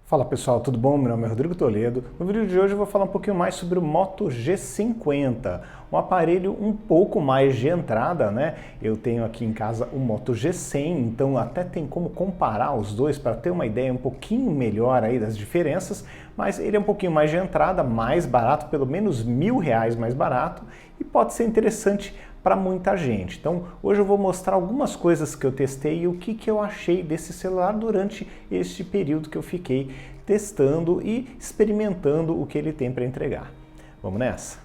Fala pessoal, tudo bom? Meu nome é Rodrigo Toledo. No vídeo de hoje eu vou falar um pouquinho mais sobre o Moto G50, um aparelho um pouco mais de entrada, né? Eu tenho aqui em casa o Moto G100, então até tem como comparar os dois para ter uma ideia um pouquinho melhor aí das diferenças, mas ele é um pouquinho mais de entrada, mais barato, pelo menos R$ 1.000 mais barato, e pode ser interessante para muita gente. Então hoje eu vou mostrar algumas coisas que eu testei e o que eu achei desse celular durante este período que eu fiquei testando e experimentando o que ele tem para entregar. Vamos nessa?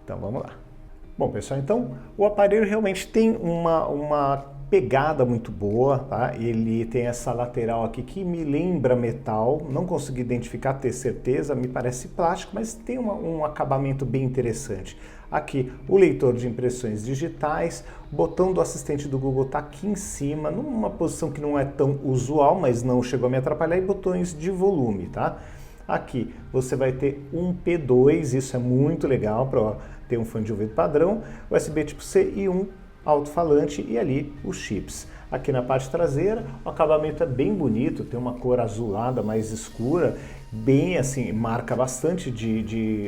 Então vamos lá. Bom pessoal, então o aparelho realmente tem uma pegada muito boa, tá? Ele tem essa lateral aqui que me lembra metal, não consegui identificar, ter certeza, me parece plástico, mas tem um acabamento bem interessante. Aqui o leitor de impressões digitais, o botão do assistente do Google está aqui em cima, numa posição que não é tão usual, mas não chegou a me atrapalhar, e botões de volume, tá? Aqui você vai ter um P2, isso é muito legal para ter um fone de ouvido padrão, USB tipo C e um alto-falante e ali os chips. Aqui na parte traseira o acabamento é bem bonito, tem uma cor azulada mais escura, bem assim, marca bastante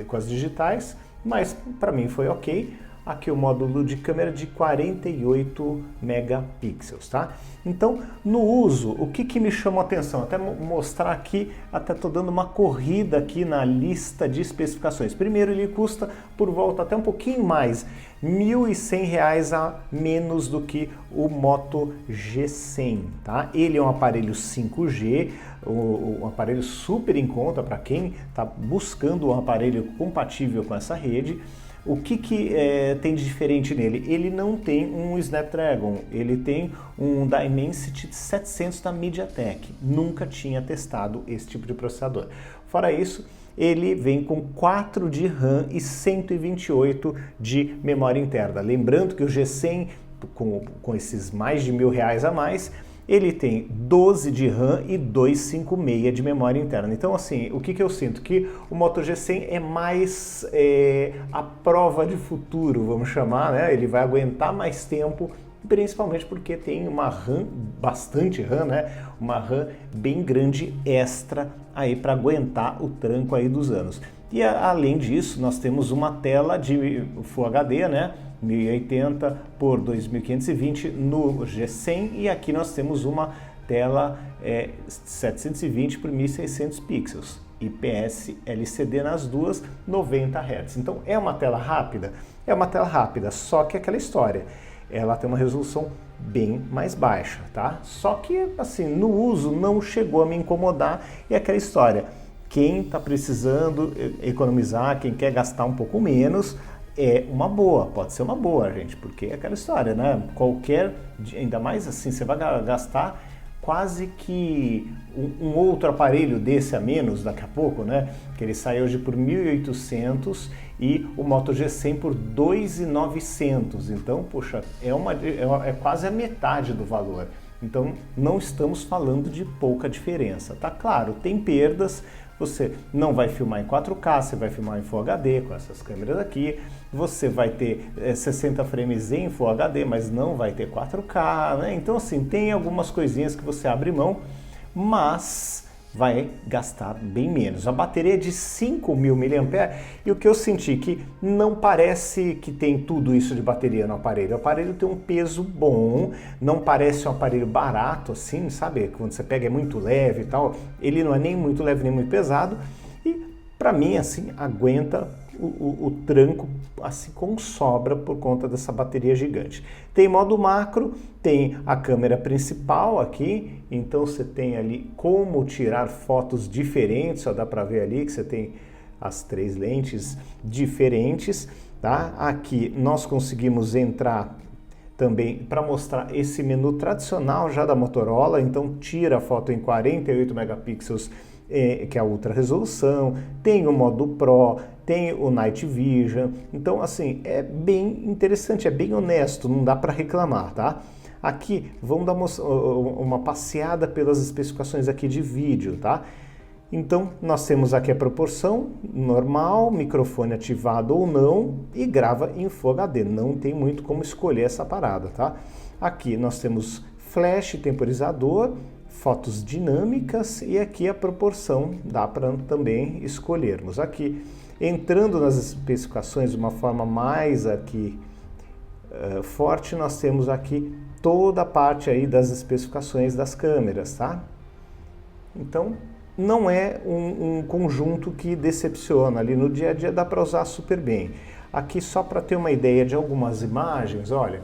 com as digitais, mas para mim foi ok. Aqui o módulo de câmera de 48 megapixels, tá? Então, no uso, o que me chamou a atenção? Até mostrar aqui, até tô dando uma corrida aqui na lista de especificações. Primeiro, ele custa por volta até um pouquinho mais, R$ 1.100 a menos do que o Moto G100, tá? Ele é um aparelho 5G, um aparelho super em conta para quem está buscando um aparelho compatível com essa rede. O que tem de diferente nele? Ele não tem um Snapdragon, ele tem um Dimensity 700 da MediaTek. Nunca tinha testado esse tipo de processador. Fora isso, ele vem com 4 de RAM e 128 de memória interna. Lembrando que o G100, com esses mais de R$ 1.000 a mais, ele tem 12 de RAM e 256 de memória interna. Então, assim, o que eu sinto? Que o Moto G100 é mais a prova de futuro, vamos chamar, né? Ele vai aguentar mais tempo, principalmente porque tem uma RAM, bastante RAM, né? Uma RAM bem grande extra aí para aguentar o tranco aí dos anos. E além disso, nós temos uma tela de Full HD, né? 1080 por 2520 no G100, e aqui nós temos uma tela 720 por 1600 pixels, IPS LCD nas duas, 90 Hz. Então é uma tela rápida? É uma tela rápida, só que aquela história, ela tem uma resolução bem mais baixa, tá? Só que assim, no uso não chegou a me incomodar, e aquela história, quem está precisando economizar, quem quer gastar um pouco menos, é uma boa, pode ser uma boa, gente, porque é aquela história, né? Ainda mais assim, você vai gastar quase que um outro aparelho desse a menos daqui a pouco, né? Que ele sai hoje por 1.800 e o Moto G100 por 2.900. Então, poxa, é quase a metade do valor. Então, não estamos falando de pouca diferença, tá? Claro, tem perdas. Você não vai filmar em 4K, você vai filmar em Full HD com essas câmeras aqui. Você vai ter 60 frames em Full HD, mas não vai ter 4K, né? Então, assim, tem algumas coisinhas que você abre mão, mas vai gastar bem menos. A bateria é de 5.000 mAh e o que eu senti que não parece que tem tudo isso de bateria no aparelho. O aparelho tem um peso bom, não parece um aparelho barato assim, sabe? Quando você pega é muito leve e tal. Ele não é nem muito leve nem muito pesado e para mim assim aguenta o tranco assim com sobra por conta dessa bateria gigante. Tem modo macro, tem a câmera principal aqui, então você tem ali como tirar fotos diferentes, só dá para ver ali que você tem as 3 lentes diferentes, tá? Aqui nós conseguimos entrar também para mostrar esse menu tradicional já da Motorola, então tira a foto em 48 megapixels, que é a ultra resolução, tem o modo Pro, tem o Night Vision, então assim, é bem interessante, é bem honesto, não dá para reclamar, tá? Aqui, vamos dar uma passeada pelas especificações aqui de vídeo, tá? Então, nós temos aqui a proporção normal, microfone ativado ou não, e grava em Full HD, não tem muito como escolher essa parada, tá? Aqui nós temos flash temporizador, fotos dinâmicas e aqui a proporção dá para também escolhermos. Aqui, entrando nas especificações de uma forma mais aqui forte, nós temos aqui toda a parte aí das especificações das câmeras, tá? Então, não é um conjunto que decepciona, ali no dia a dia dá para usar super bem. Aqui só para ter uma ideia de algumas imagens, olha,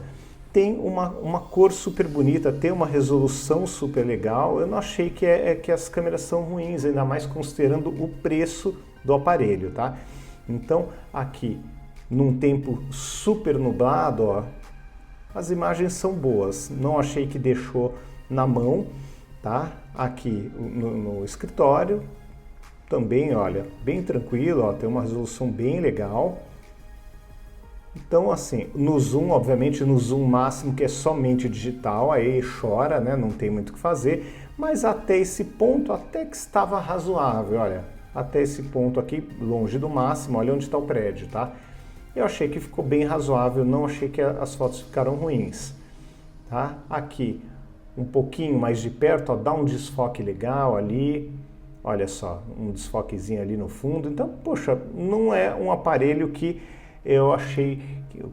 tem uma cor super bonita, tem uma resolução super legal. Eu não achei que as câmeras são ruins, ainda mais considerando o preço do aparelho, tá? Então, aqui, num tempo super nublado, ó, as imagens são boas. Não achei que deixou na mão, tá? Aqui no escritório, também, olha, bem tranquilo, ó, tem uma resolução bem legal. Então, assim, no zoom, obviamente, no zoom máximo, que é somente digital, aí chora, né? Não tem muito o que fazer, mas até esse ponto, até que estava razoável, olha, até esse ponto aqui, longe do máximo, olha onde está o prédio, tá? Eu achei que ficou bem razoável, não achei que as fotos ficaram ruins, tá? Aqui, um pouquinho mais de perto, ó, dá um desfoque legal ali, olha só, um desfoquezinho ali no fundo. Então, poxa, não é um aparelho que eu achei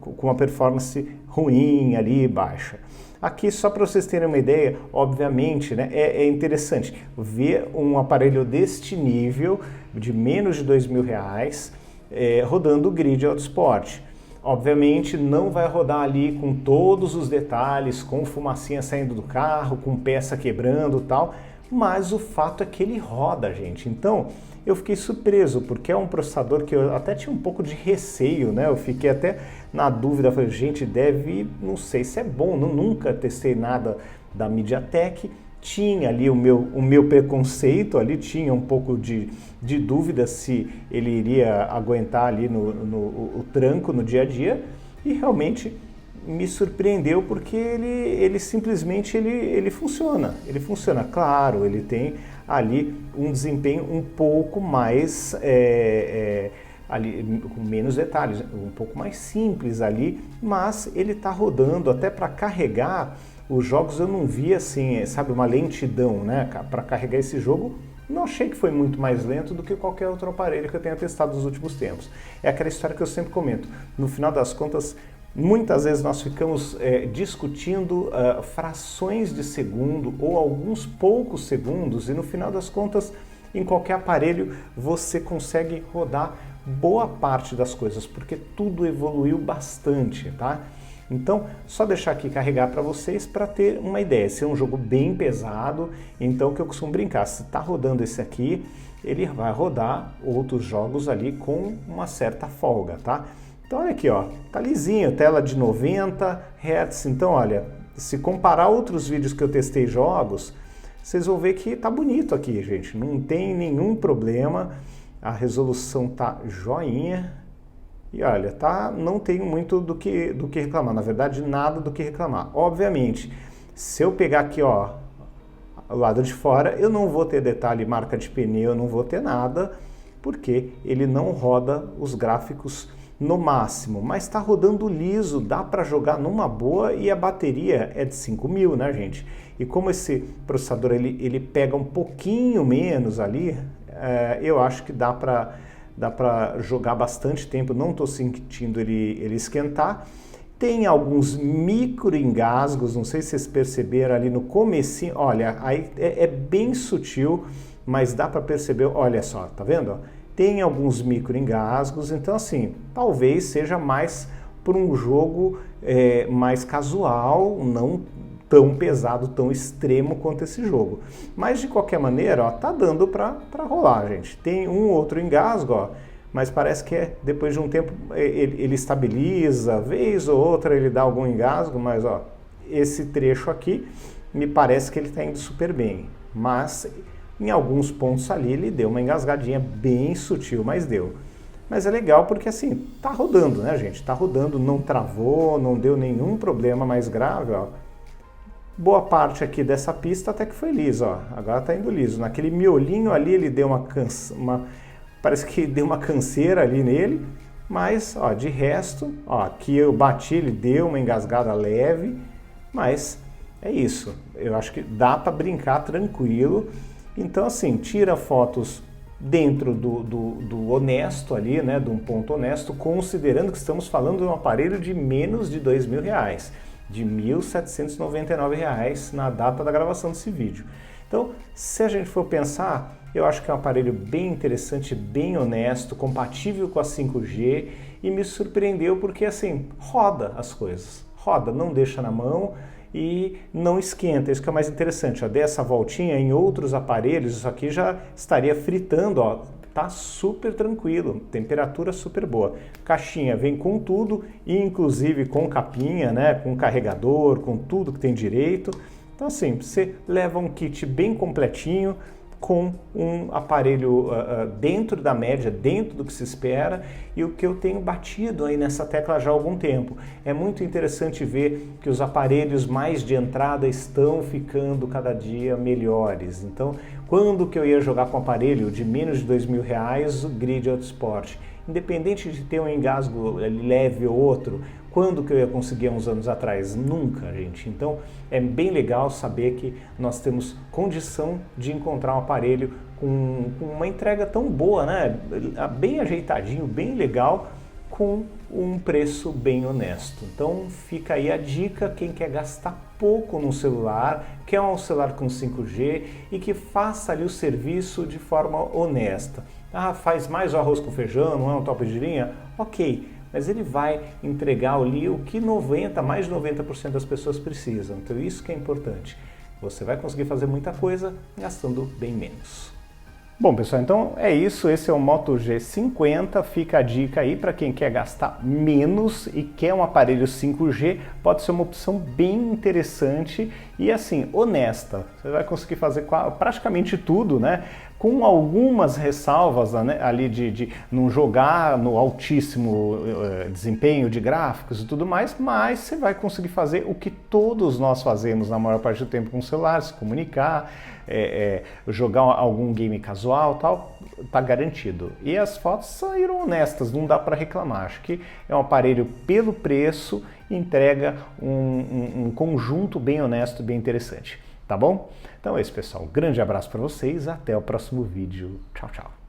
com uma performance ruim ali, baixa. Aqui, só para vocês terem uma ideia, obviamente, né, é interessante ver um aparelho deste nível, de menos de R$2.000, rodando o Grid Autosport. Obviamente não vai rodar ali com todos os detalhes, com fumacinha saindo do carro, com peça quebrando e tal, mas o fato é que ele roda, gente. Então, eu fiquei surpreso, porque é um processador que eu até tinha um pouco de receio, né? Eu fiquei até na dúvida, falei, gente, não sei se é bom, nunca testei nada da MediaTek, tinha ali o meu preconceito, ali tinha um pouco de dúvida se ele iria aguentar ali o tranco no dia a dia, e realmente me surpreendeu porque ele simplesmente funciona. Ele funciona, claro, ele tem ali um desempenho um pouco mais, ali, com menos detalhes, um pouco mais simples ali, mas ele está rodando até para carregar os jogos. Eu não vi assim, sabe, uma lentidão, né, para carregar esse jogo. Não achei que foi muito mais lento do que qualquer outro aparelho que eu tenha testado nos últimos tempos. É aquela história que eu sempre comento. No final das contas, muitas vezes nós ficamos discutindo frações de segundo ou alguns poucos segundos, e no final das contas, em qualquer aparelho, você consegue rodar boa parte das coisas, porque tudo evoluiu bastante, tá? Então, só deixar aqui carregar para vocês para ter uma ideia. Esse é um jogo bem pesado, então que eu costumo brincar, se está rodando esse aqui, ele vai rodar outros jogos ali com uma certa folga, tá? Então olha aqui, ó, tá lisinho, tela de 90 Hz, então olha, se comparar outros vídeos que eu testei jogos, vocês vão ver que tá bonito aqui, gente, não tem nenhum problema, a resolução tá joinha. E olha, tá, não tem muito do que reclamar, na verdade nada do que reclamar. Obviamente, se eu pegar aqui, ó, o lado de fora, eu não vou ter detalhe marca de pneu, eu não vou ter nada, porque ele não roda os gráficos no máximo, mas está rodando liso, dá para jogar numa boa, e a bateria é de 5.000, né, gente? E como esse processador ele pega um pouquinho menos ali, eu acho que dá para jogar bastante tempo, não estou sentindo ele esquentar. Tem alguns micro engasgos, não sei se vocês perceberam ali no comecinho, olha, aí é bem sutil, mas dá para perceber, olha só, tá vendo? Tem alguns micro engasgos, então assim, talvez seja mais por um jogo mais casual, não tão pesado, tão extremo quanto esse jogo. Mas de qualquer maneira, ó, tá dando para rolar, gente. Tem um outro engasgo, ó, mas parece que depois de um tempo ele estabiliza, vez ou outra ele dá algum engasgo, mas ó, esse trecho aqui me parece que ele está indo super bem. Mas em alguns pontos ali ele deu uma engasgadinha bem sutil, mas deu. Mas é legal porque assim, tá rodando, né, gente? Tá rodando, não travou, não deu nenhum problema mais grave, ó. Boa parte aqui dessa pista até que foi liso, ó. Agora tá indo liso. Naquele miolinho ali ele deu parece que deu uma canseira ali nele, mas ó, de resto, ó, aqui eu bati, ele deu uma engasgada leve, mas É isso, eu acho que dá para brincar tranquilo. Então assim, tira fotos dentro do honesto ali, né, de um ponto honesto, considerando que estamos falando de um aparelho de menos de R$ 2.000, de R$ 1.799 na data da gravação desse vídeo. Então, se a gente for pensar, eu acho que é um aparelho bem interessante, bem honesto, compatível com a 5G e me surpreendeu porque assim, roda as coisas, roda, não deixa na mão e não esquenta, isso que é mais interessante. Eu dei essa voltinha em outros aparelhos, isso aqui já estaria fritando, ó, tá super tranquilo, temperatura super boa. Caixinha vem com tudo, inclusive com capinha, né, com carregador, com tudo que tem direito. Então assim, você leva um kit bem completinho, com um aparelho dentro da média, dentro do que se espera, e o que eu tenho batido aí nessa tecla já há algum tempo. É muito interessante ver que os aparelhos mais de entrada estão ficando cada dia melhores. Então, quando que eu ia jogar com um aparelho de menos de R$ 2.000, o Grid Autosport? Independente de ter um engasgo leve ou outro, quando que eu ia conseguir há uns anos atrás? Nunca, gente. Então é bem legal saber que nós temos condição de encontrar um aparelho com uma entrega tão boa, né? Bem ajeitadinho, bem legal, com um preço bem honesto. Então fica aí a dica, quem quer gastar pouco no celular, quer um celular com 5G e que faça ali o serviço de forma honesta. Ah, faz mais o arroz com feijão, não é um top de linha? Ok, mas ele vai entregar ali o que mais de 90% das pessoas precisam. Então isso que é importante. Você vai conseguir fazer muita coisa gastando bem menos. Bom, pessoal, então é isso. Esse é o Moto G50. Fica a dica aí para quem quer gastar menos e quer um aparelho 5G. Pode ser uma opção bem interessante e assim, honesta. Você vai conseguir fazer praticamente tudo, né? Com algumas ressalvas, né, ali de não jogar no altíssimo desempenho de gráficos e tudo mais, mas você vai conseguir fazer o que todos nós fazemos na maior parte do tempo com o celular, se comunicar, jogar algum game casual, tal, tá garantido. E as fotos saíram honestas, não dá para reclamar. Acho que é um aparelho pelo preço, entrega um conjunto bem honesto, bem interessante. Tá bom? Então é isso, pessoal. Um grande abraço para vocês. Até o próximo vídeo. Tchau, tchau.